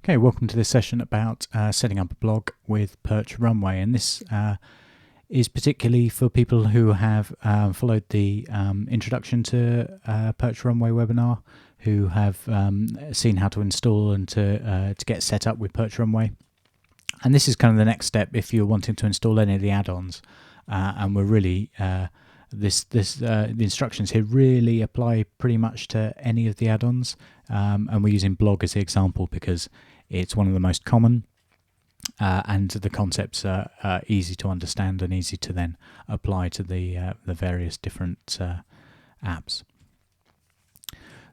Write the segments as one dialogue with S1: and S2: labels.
S1: Okay, welcome to this session about setting up a blog with Perch Runway, and this is particularly for people who have followed the introduction to Perch Runway webinar, who have seen how to install and to get set up with Perch Runway. And this is kind of the next step if you're wanting to install any of the add-ons, and we're really the instructions here really apply pretty much to any of the add-ons, and we're using blog as the example because it's one of the most common, and the concepts are easy to understand and easy to then apply to the various different apps.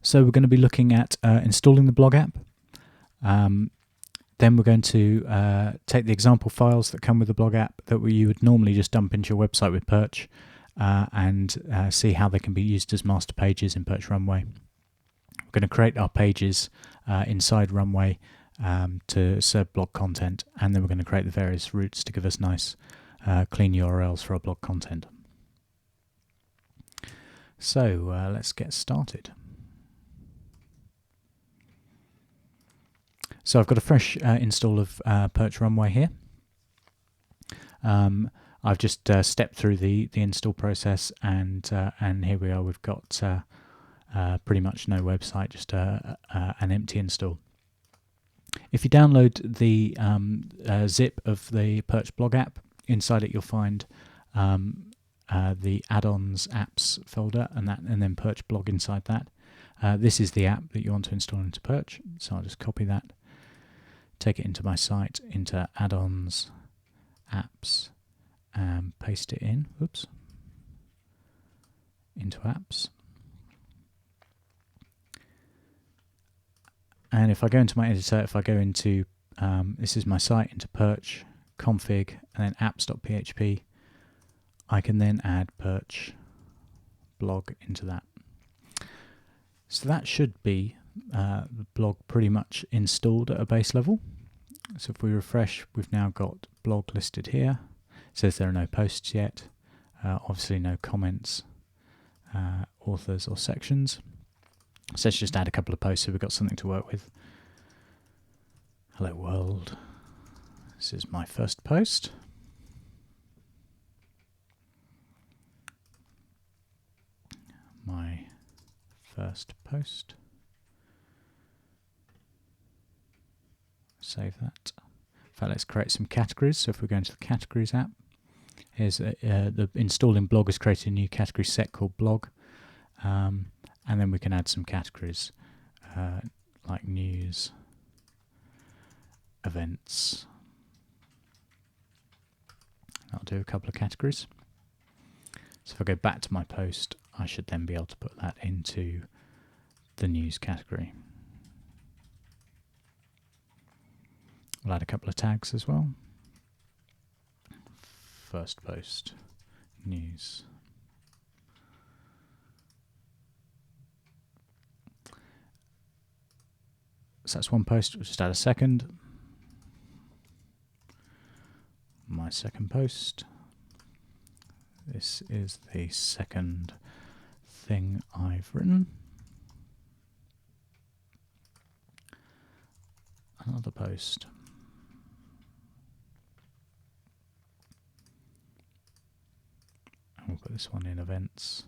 S1: So we're going to be looking at installing the blog app. Then we're going to take the example files that come with the blog app that you would normally just dump into your website with Perch, and see how they can be used as master pages in Perch Runway. We're going to create our pages inside Runway to serve blog content, and then we're going to create the various routes to give us nice clean URLs for our blog content. So let's get started. So I've got a fresh install of Perch Runway here. I've just stepped through the install process, and here we are. We've got pretty much no website, just an empty install. If you download the zip of the Perch blog app, inside it you'll find the add-ons apps folder, and then Perch blog inside that. This is the app that you want to install into Perch, so I'll just copy that, take it into my site, into add-ons apps, and paste it in. Oops. Into apps. And if I go into my editor, if I go into, this is my site, into Perch, config, and then apps.php, I can then add Perch blog into that. So that should be the blog pretty much installed at a base level. So if we refresh, we've now got blog listed here. It says there are no posts yet, obviously no comments, authors or sections. So let's just add a couple of posts so we've got something to work with. Hello world. This is my first post. My first post. Save that. In fact, let's create some categories. So if we go into the categories app, here's the installing blog has created a new category set called blog. And then we can add some categories like news, events. I'll do a couple of categories. So if I go back to my post, I should then be able to put that into the news category. We'll add a couple of tags as well. First post, news. So that's one post. We'll just add a second. My second post. This is the second thing I've written. Another post. And we'll put this one in events.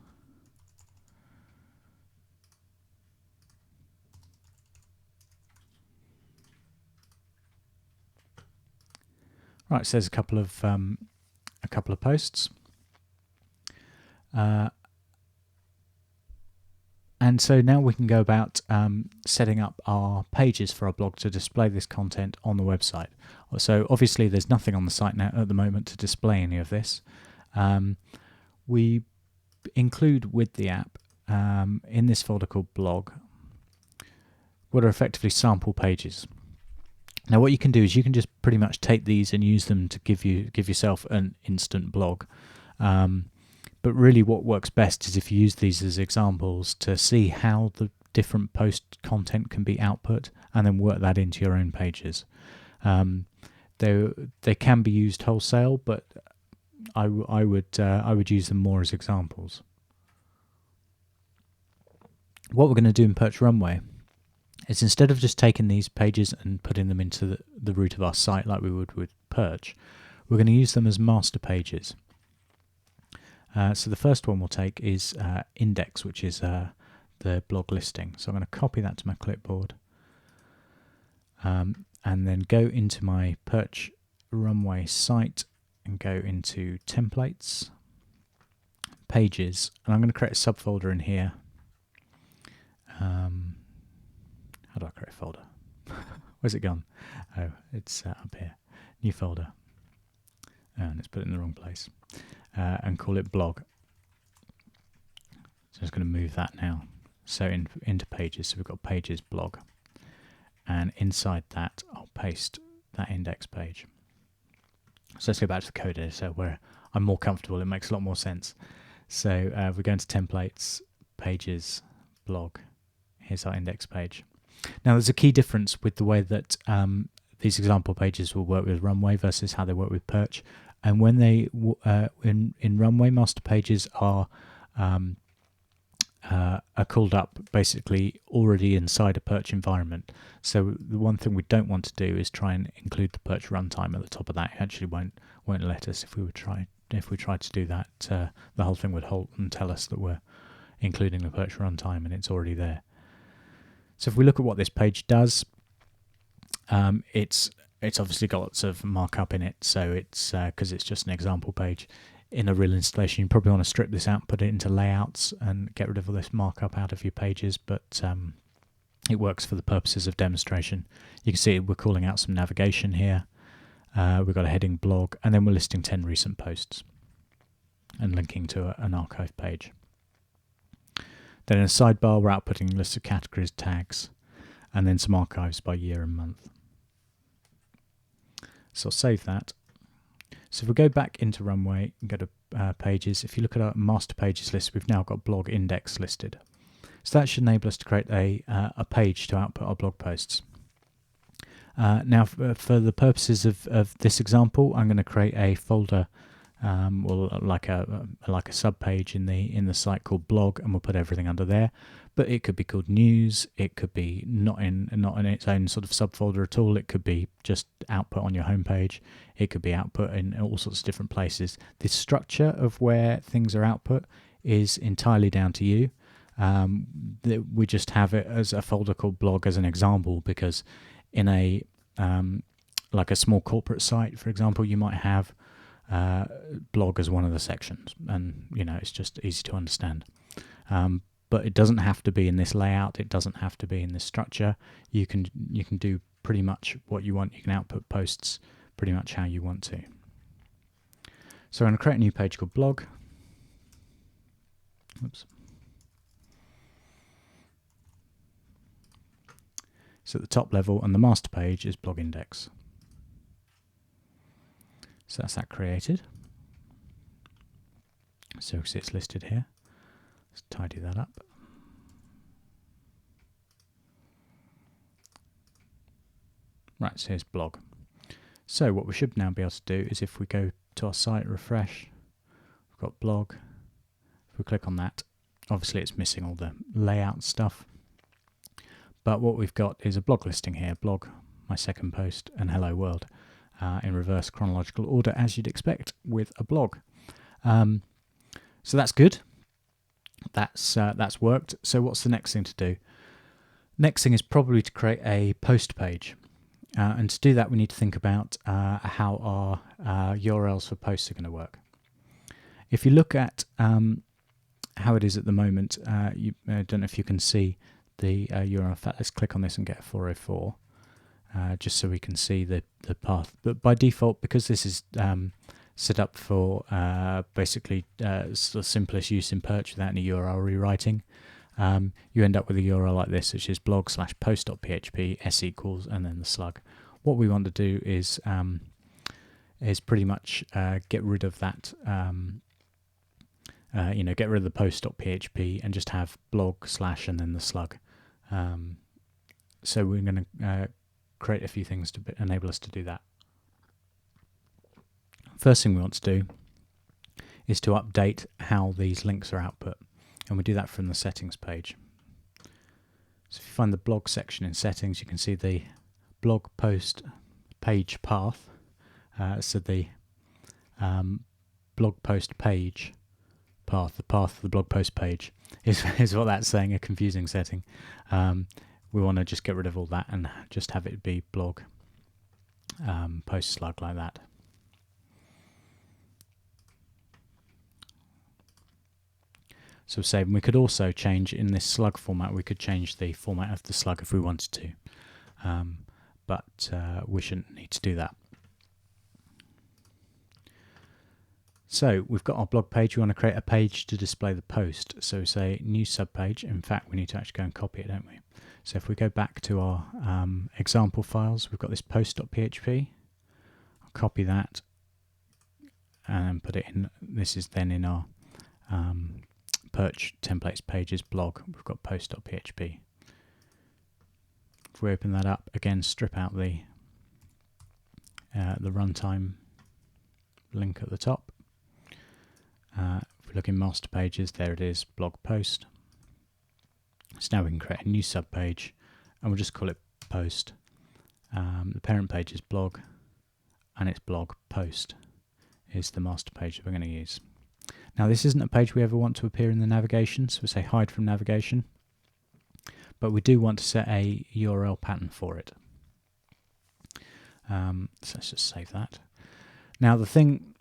S1: Right, so there's a couple of posts, and so now we can go about setting up our pages for our blog to display this content on the website. So obviously there's nothing on the site now at the moment to display any of this. We include with the app in this folder called blog what are effectively sample pages. Now what you can do is you can just pretty much take these and use them to give yourself an instant blog. But really what works best is if you use these as examples to see how the different post content can be output and then work that into your own pages. They can be used wholesale, but I would use them more as examples. What we're going to do in Perch Runway is instead of just taking these pages and putting them into the root of our site like we would with Perch, we're going to use them as master pages. So the first one we'll take is index, which is the blog listing. So I'm going to copy that to my clipboard and then go into my Perch Runway site and go into templates, pages, and I'm going to create a subfolder in here. How do I create a folder? Where's it gone? Oh, it's up here. New folder. And let's put it in the wrong place. And call it blog. So I'm just going to move that now. So into pages. So we've got pages blog. And inside that, I'll paste that index page. So let's go back to the code editor where I'm more comfortable. It makes a lot more sense. So we go into templates, pages, blog. Here's our index page. Now there's a key difference with the way that these example pages will work with Runway versus how they work with Perch. And when they in Runway, master pages are called up basically already inside a Perch environment. So the one thing we don't want to do is try and include the Perch runtime at the top of that. It actually won't let us if we try to do that. The whole thing would halt and tell us that we're including the Perch runtime and it's already there. So if we look at what this page does, it's obviously got lots of markup in it. So it's because it's just an example page. In a real installation, you probably want to strip this out, put it into layouts, and get rid of all this markup out of your pages. But it works for the purposes of demonstration. You can see we're calling out some navigation here. We've got a heading blog, and then we're listing 10 recent posts and linking to an archive page. Then in a sidebar, we're outputting lists of categories, tags, and then some archives by year and month. So I'll save that. So if we go back into Runway and go to pages, if you look at our master pages list, we've now got blog index listed. So that should enable us to create a page to output our blog posts. Now for the purposes of this example, I'm going to create a folder, like a sub-page in the site called blog, and we'll put everything under there. But it could be called news. It could be not in its own sort of subfolder at all. It could be just output on your homepage. It could be output in all sorts of different places. The structure of where things are output is entirely down to you. We just have it as a folder called blog as an example, because in a like a small corporate site, for example, you might have blog as one of the sections, and it's just easy to understand. But it doesn't have to be in this layout. It doesn't have to be in this structure. You can do pretty much what you want. You can output posts pretty much how you want to. So I'm going to create a new page called blog. Oops. So at the top level, and the master page is blog index. So that's that created. So it's listed here. Let's tidy that up. Right, so here's blog. So what we should now be able to do is, if we go to our site, refresh, we've got blog. If we click on that, obviously it's missing all the layout stuff. But what we've got is a blog listing here, blog, my second post, and hello world, in reverse chronological order, as you'd expect with a blog. So that's good. That's worked. So what's the next thing to do? Next thing is probably to create a post page. And to do that, we need to think about how our URLs for posts are going to work. If you look at how it is at the moment, I don't know if you can see the URL. In fact, let's click on this and get 404, just so we can see the path. But by default, because this is set up for basically sort of simplest use in Perch without any URL rewriting, you end up with a URL like this, which is blog/post.php s equals and then the slug. What we want to do is pretty much get rid of that, get rid of the post.php and just have blog/ and then the slug. So we're going to create a few things to enable us to do that. First thing we want to do is to update how these links are output, and we do that from the settings page. So if you find the blog section in settings, you can see the blog post page path. So the blog post page path, the path of the blog post page is what that's saying, a confusing setting. We want to just get rid of all that and just have it be blog post slug like that. So say we could also change in this slug format, we could change the format of the slug if we wanted to, but we shouldn't need to do that. So we've got our blog page, we want to create a page to display the post. So say new subpage. In fact, we need to actually go and copy it, don't we? So if we go back to our example files, we've got this post.php. I'll copy that and put it in. This is then in our Perch templates pages blog. We've got post.php. If we open that up again, strip out the runtime link at the top. If we look in master pages, there it is, blog post. So now we can create a new subpage, and we'll just call it post. The parent page is blog, and it's blog post is the master page that we're going to use. Now this isn't a page we ever want to appear in the navigation, so we say hide from navigation, but we do want to set a URL pattern for it. So let's just save that. Now the thing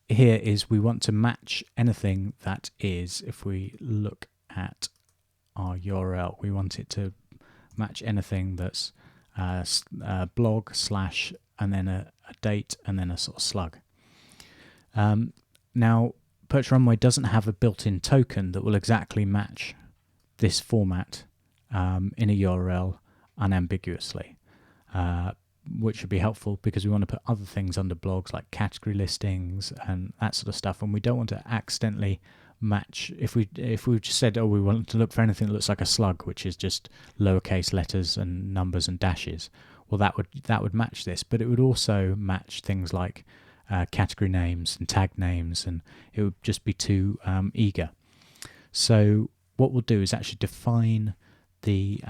S1: here is we want to match anything that is, if we look at our URL, we want it to match anything that's blog slash and then a date and then a sort of slug. Now Perch Runway doesn't have a built-in token that will exactly match this format in a URL unambiguously, which would be helpful because we want to put other things under blogs like category listings and that sort of stuff, and we don't want to accidentally match. If we just said, oh, we want to look for anything that looks like a slug, which is just lowercase letters and numbers and dashes, well, that would match this, but it would also match things like category names and tag names, and it would just be too eager. So what we'll do is actually define the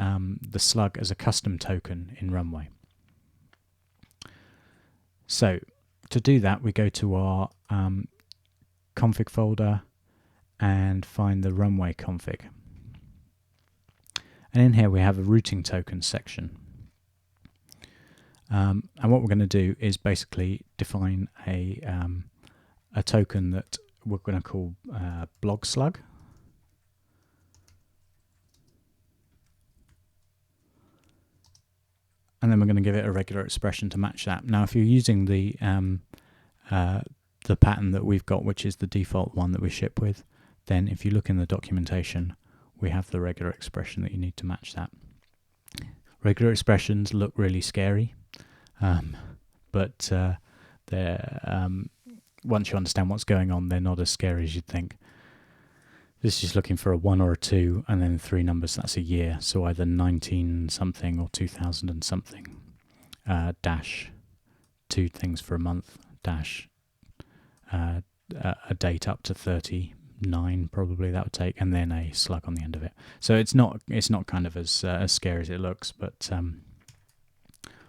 S1: slug as a custom token in Runway. So to do that, we go to our config folder and find the Runway config. And in here we have a routing token section. And what we're going to do is basically define a token that we're going to call blog slug. And then we're going to give it a regular expression to match that. Now, if you're using the pattern that we've got, which is the default one that we ship with, then if you look in the documentation, we have the regular expression that you need to match that. Regular expressions look really scary, but they're once you understand what's going on, they're not as scary as you'd think. This is just looking for a 1 or a 2 and then 3 numbers, that's a year. So either 19 something or 2000 and something, dash 2 things for a month, dash a date up to 39 probably that would take, and then a slug on the end of it. So it's not kind of as scary as it looks, but I'll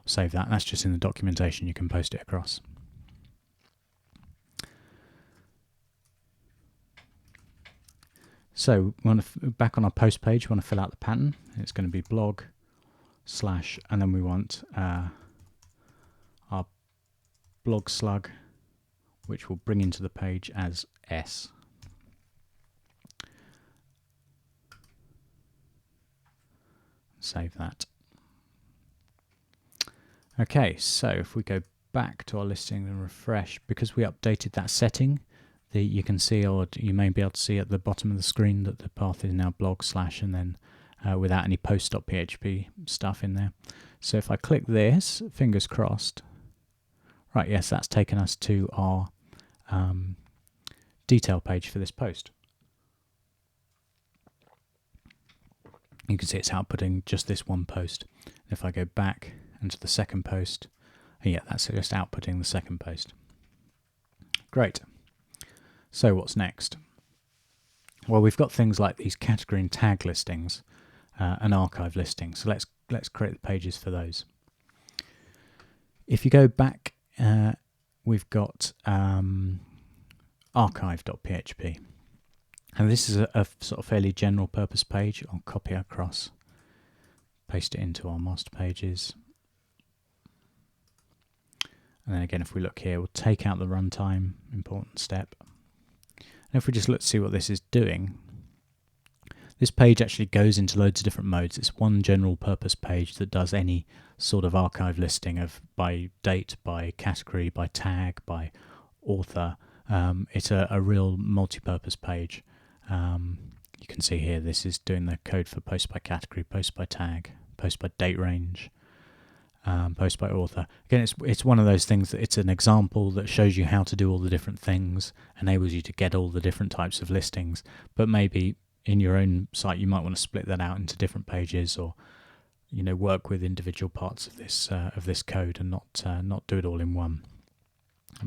S1: save that. That's just in the documentation, you can post it across. So we want to back on our post page, we want to fill out the pattern. It's going to be blog slash, and then we want our blog slug, which will bring into the page as S. Save that. Okay, so if we go back to our listing and refresh, because we updated that setting, you can see, or you may be able to see at the bottom of the screen, that the path is now blog slash and then without any post.php stuff in there. So if I click this, fingers crossed, right, yes, that's taken us to our detail page for this post. You can see it's outputting just this one post. If I go back into the second post, yeah, that's just outputting the second post. Great. So what's next? Well, we've got things like these category and tag listings, an archive listing. So let's create the pages for those. If you go back, we've got archive.php, and this is a sort of fairly general purpose page. I'll copy it across, paste it into our master pages, and then again, if we look here, we'll take out the runtime, important step. And if we just look to see what this is doing, this page actually goes into loads of different modes. It's one general purpose page that does any sort of archive listing of by date, by category, by tag, by author. It's a real multi-purpose page. You can see here this is doing the code for post by category, post by tag, post by date range, post by author. Again, it's one of those things that it's an example that shows you how to do all the different things, enables you to get all the different types of listings, but maybe in your own site you might want to split that out into different pages, or work with individual parts of this code and not do it all in one.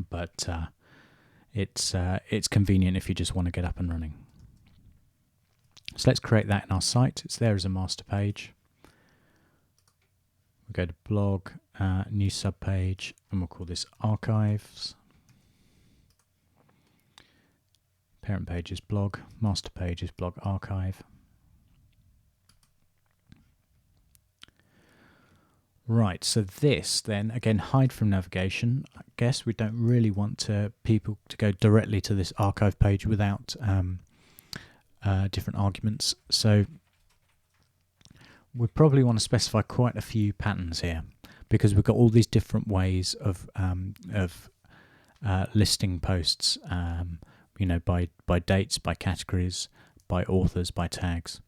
S1: But it's convenient if you just want to get up and running. So let's create that in our site. It's there as a master page. We'll go to blog, new subpage, and we'll call this archives. Parent page is blog, master page is blog archive. Right, so this then, again, hide from navigation. I guess we don't really want people to go directly to this archive page without different arguments. So we probably want to specify quite a few patterns here, because we've got all these different ways of listing posts, by dates, by categories, by authors, by tags.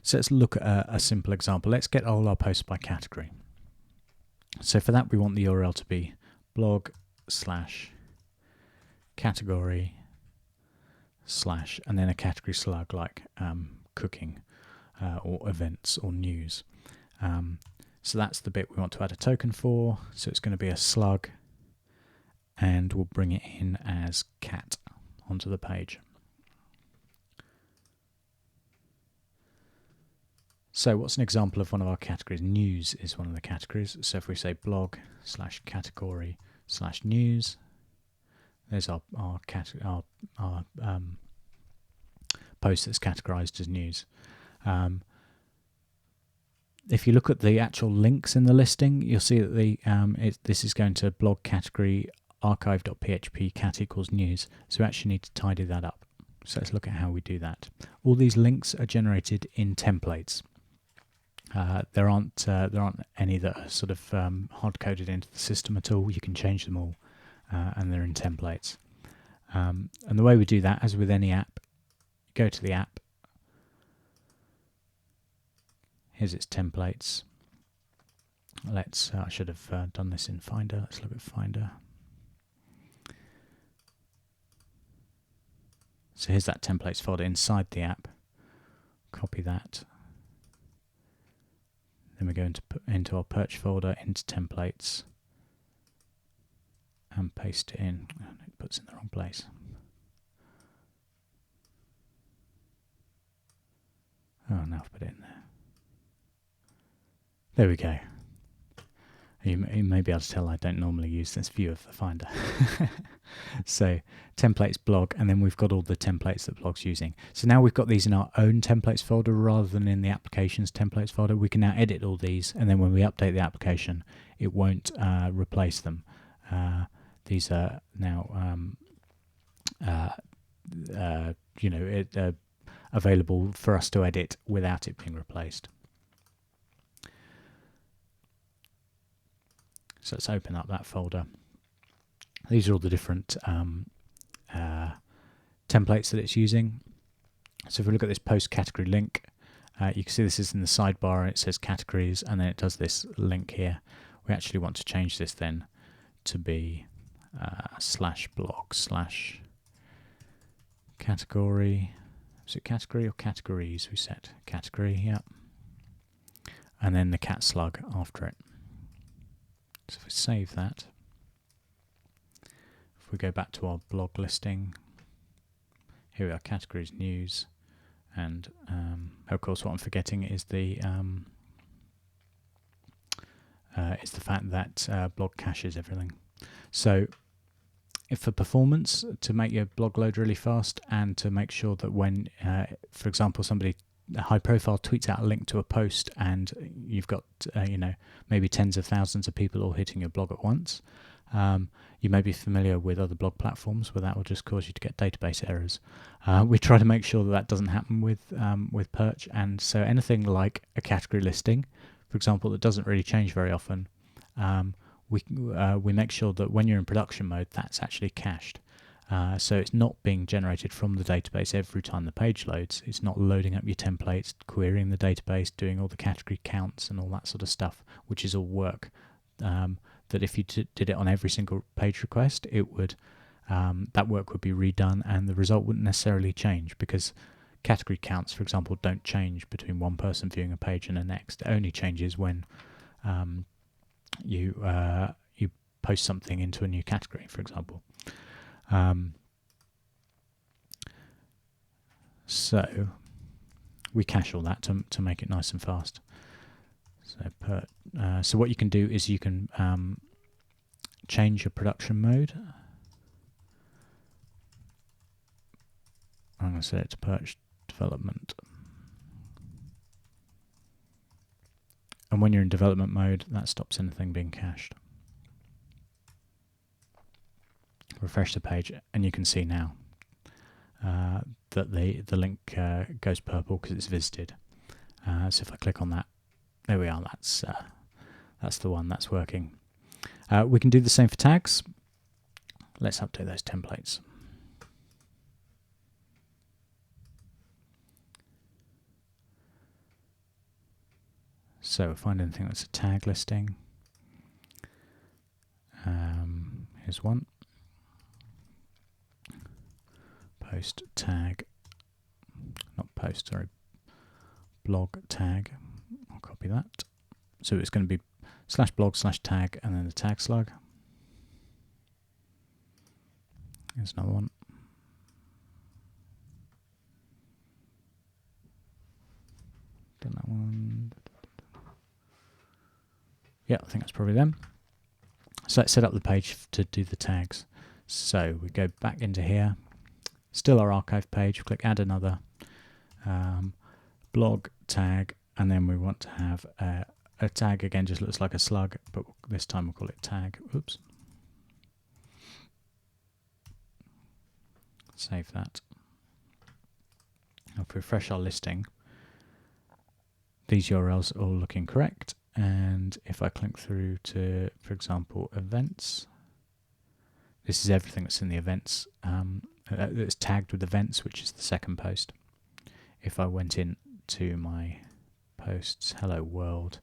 S1: So let's look at a simple example. Let's get all our posts by category. So for that, we want the URL to be blog/category/ and then a category slug like cooking or events or news. So that's the bit we want to add a token for. So it's going to be a slug, and we'll bring it in as cat onto the page. So what's an example of one of our categories? News is one of the categories. So if we say blog/category/news, there's our post that's categorized as news. If you look at the actual links in the listing, you'll see that this is going to blog category archive.php cat equals news. So we actually need to tidy that up. So let's look at how we do that. All these links are generated in templates. There aren't any that are sort of hard-coded into the system at all. You can change them all, and they're in templates. And the way we do that, as with any app, go to the app. Here's its templates. I should have done this in Finder. Let's look at Finder. So here's that templates folder inside the app. Copy that. Then we go into our Perch folder, into templates, and paste it in. It puts it in the wrong place. Oh, now I've put it in there. There we go. You may be able to tell I don't normally use this view of the Finder. So templates blog, and then we've got all the templates that blog's using. So now we've got these in our own templates folder rather than in the applications templates folder. We can now edit all these, and then when we update the application, it won't replace them. These are now available for us to edit without it being replaced. So let's open up that folder. These are all the different templates that it's using. So if we look at this post category link, you can see this is in the sidebar, and it says categories, and then it does this link here. We actually want to change this then to be /blog/category. Is it category or categories? We set category, yeah. And then the cat slug after it. So if we save that, if we go back to our blog listing, here we are, categories news, And of course, what I'm forgetting is the fact that blog caches everything. So, if for performance, to make your blog load really fast, and to make sure that when, for example, somebody high profile tweets out a link to a post, and you've got maybe tens of thousands of people all hitting your blog at once. You may be familiar with other blog platforms where that will just cause you to get database errors. We try to make sure that that doesn't happen with Perch, and so anything like a category listing, for example, that doesn't really change very often, we make sure that when you're in production mode, that's actually cached. So it's not being generated from the database every time the page loads. It's not loading up your templates, querying the database, doing all the category counts and all that sort of stuff, which is all work that if you did it on every single page request, it would that work would be redone, and the result wouldn't necessarily change, because category counts, for example, don't change between one person viewing a page and the next. It only changes when you post something into a new category, for example. So we cache all that to make it nice and fast. So what you can do is you can change your production mode. I'm going to set it to Perch development. And when you're in development mode, that stops anything being cached. Refresh the page, and you can see now that the link goes purple because it's visited. So if I click on that, there we are. That's the one that's working. We can do the same for tags. Let's update those templates. So we'll find anything that's a tag listing. Here's one. Post tag, not post, sorry, blog tag. I'll copy that. So it's going to be /blog/tag and then the tag slug. Here's another one. Done that one. Yeah, I think that's probably them. So let's set up the page to do the tags. So we go back into here. Still our archive page, click add another blog tag, and then we want to have a tag, again just looks like a slug, but this time we'll call it tag. Oops. Save that. If we refresh our listing, these URLs are all looking correct, and if I click through to, for example, events, this is everything that's in the events. That's tagged with events, which is the second post. If I went in to my posts, hello world,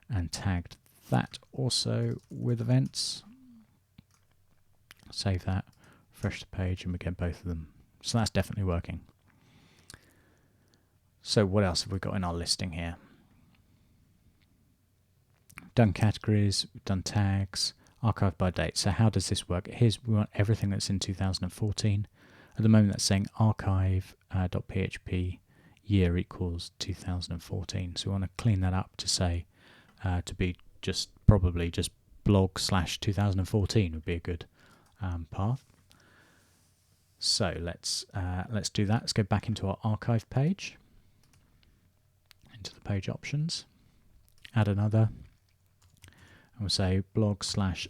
S1: and tagged that also with events, save that, refresh the page, and we get both of them. So that's definitely working. So what else have we got in our listing here? We've done categories, we've done tags, archived by date. So how does this work? We want everything that's in 2014. At the moment that's saying archive.php year equals 2014. So we want to clean that up to say to be probably just blog/2014 would be a good path. So let's do that. Let's go back into our archive page, into the page options, add another, and we'll say blog/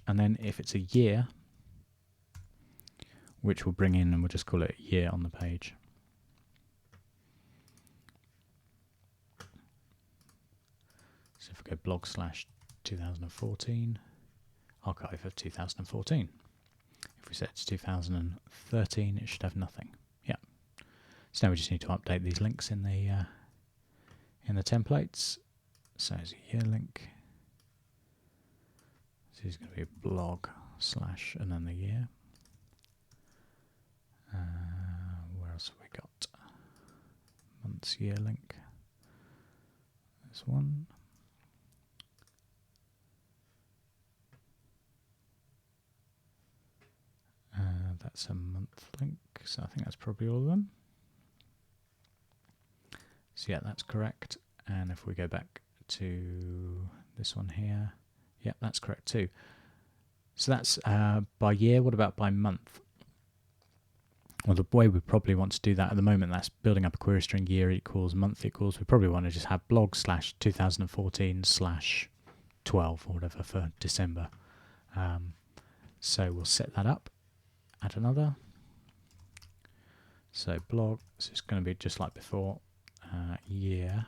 S1: and then if it's a year, which we'll bring in and we'll just call it year on the page. So if we go blog/2014, archive of 2014. If we set it to 2013, it should have nothing. Yeah. So now we just need to update these links in the templates. So it's a year link. So it's going to be blog/ and then the year. Where else have we got? Months year link. There's one. That's a month link, so I think that's probably all of them. So yeah, that's correct. And if we go back to this one here, yeah, that's correct too. So that's by year. What about by month? Well, the way we probably want to do that at the moment, that's building up a query string year equals month equals. We probably want to just have blog / 2014 / 12 or whatever for December. So we'll set that up. Add another. So blog, so it's going to be just like before, year,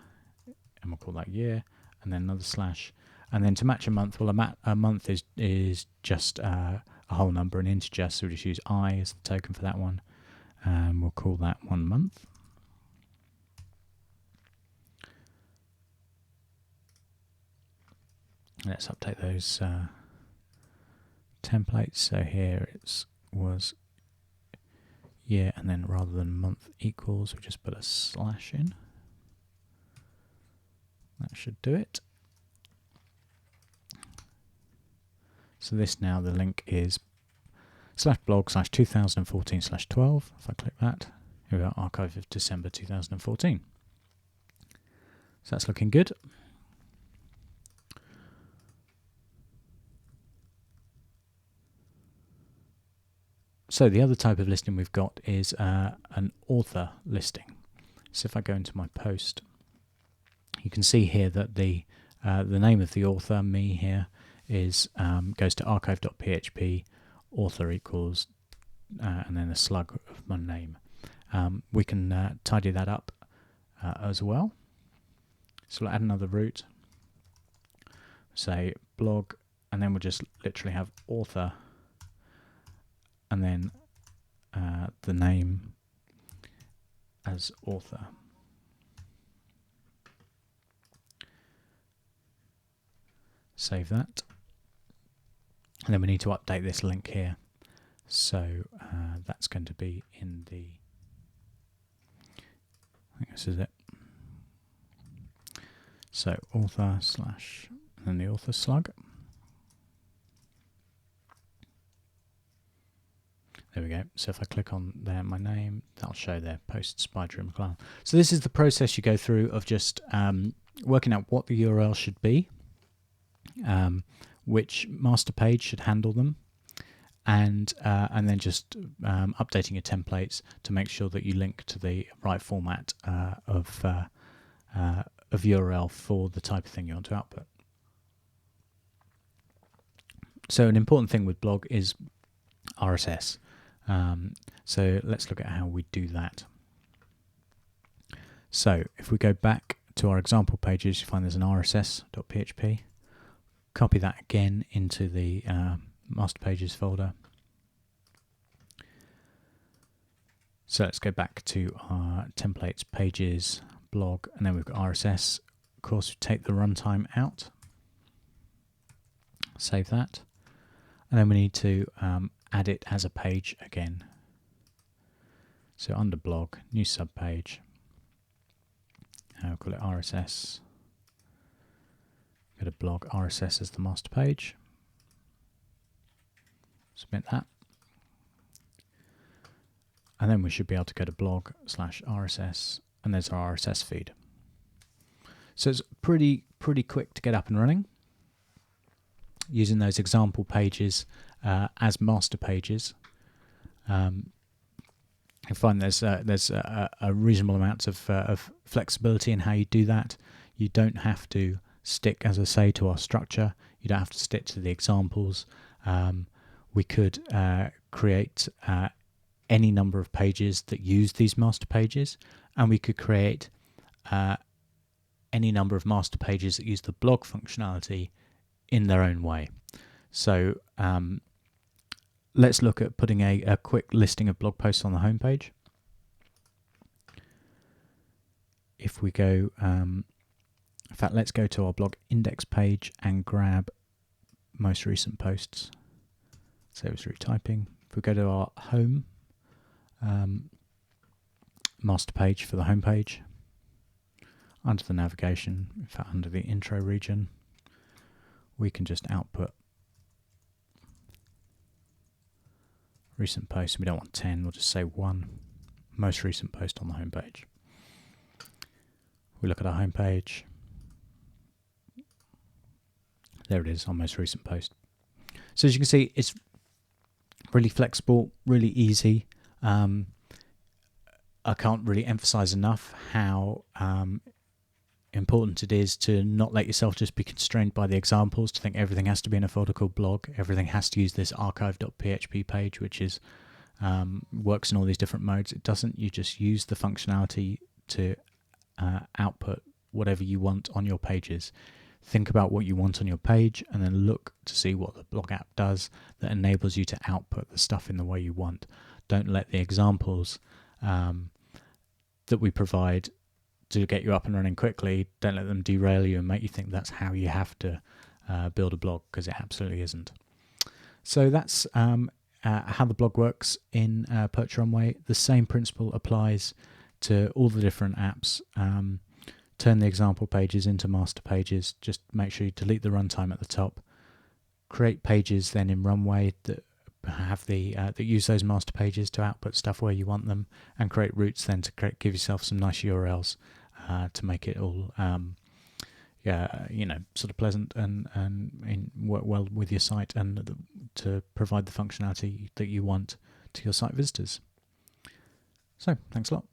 S1: and we'll call that year, and then another slash, and then to match a month, well, a month is just a whole number, an integer, so we'll just use I as the token for that one, and we'll call that 1 month. Let's update those templates. So here it was year, and then rather than month equals, we just put a slash in. That should do it. So this now, the link is /blog / 2014 / 12. If I click that, here we are, archive of December 2014. So that's looking good. So the other type of listing we've got is an author listing. So if I go into my post, you can see here that the name of the author, me here, is goes to archive.php, author equals, and then a slug of my name. We can tidy that up as well. So we'll add another root, say blog, and then we'll just literally have author, and then the name as author. Save that. And then we need to update this link here. So that's going to be in the, I think this is it. So author / and then the author slug. There we go. So if I click on there, my name, that'll show there, post Spider and McLaren. So this is the process you go through of just working out what the URL should be, which master page should handle them, and then just updating your templates to make sure that you link to the right format of URL for the type of thing you want to output. So an important thing with blog is RSS. So let's look at how we do that. So if we go back to our example pages, you find there's an RSS.php. Copy that again into the master pages folder. So let's go back to our templates, pages, blog, and then we've got RSS. Of course, we take the runtime out. Save that. And then we need to add it as a page again. So under blog, new subpage. I'll call it RSS. Go to blog, RSS as the master page. Submit that. And then we should be able to go to blog / RSS, and there's our RSS feed. So it's pretty quick to get up and running using those example pages as master pages. I find there's a reasonable amount of flexibility in how you do that. You don't have to stick, as I say, to our structure. You don't have to stick to the examples. We could create any number of pages that use these master pages, and we could create any number of master pages that use the blog functionality in their own way. So let's look at putting a quick listing of blog posts on the homepage. If we go, in fact, let's go to our blog index page and grab most recent posts. So it's retyping. If we go to our home master page for the homepage, under the navigation, in fact, under the intro region, we can just output recent posts. We don't want 10, we'll just say 1 most recent post on the homepage. We look at our home page. There it is, our most recent post. So as you can see, it's really flexible, really easy. I can't really emphasize enough how important it is to not let yourself just be constrained by the examples, to think everything has to be in a folder called blog, everything has to use this archive.php page, which is works in all these different modes. It doesn't. You just use the functionality to output whatever you want on your pages. Think about what you want on your page and then look to see what the blog app does that enables you to output the stuff in the way you want. Don't let the examples that we provide to get you up and running quickly, don't let them derail you and make you think that's how you have to build a blog, because it absolutely isn't. So that's how the blog works in Perch Runway. The same principle applies to all the different apps. Turn the example pages into master pages. Just make sure you delete the runtime at the top. Create pages then in Runway that have that use those master pages to output stuff where you want them, and create routes then to give yourself some nice URLs to make it all sort of pleasant and work well with your site, and to provide the functionality that you want to your site visitors. So thanks a lot.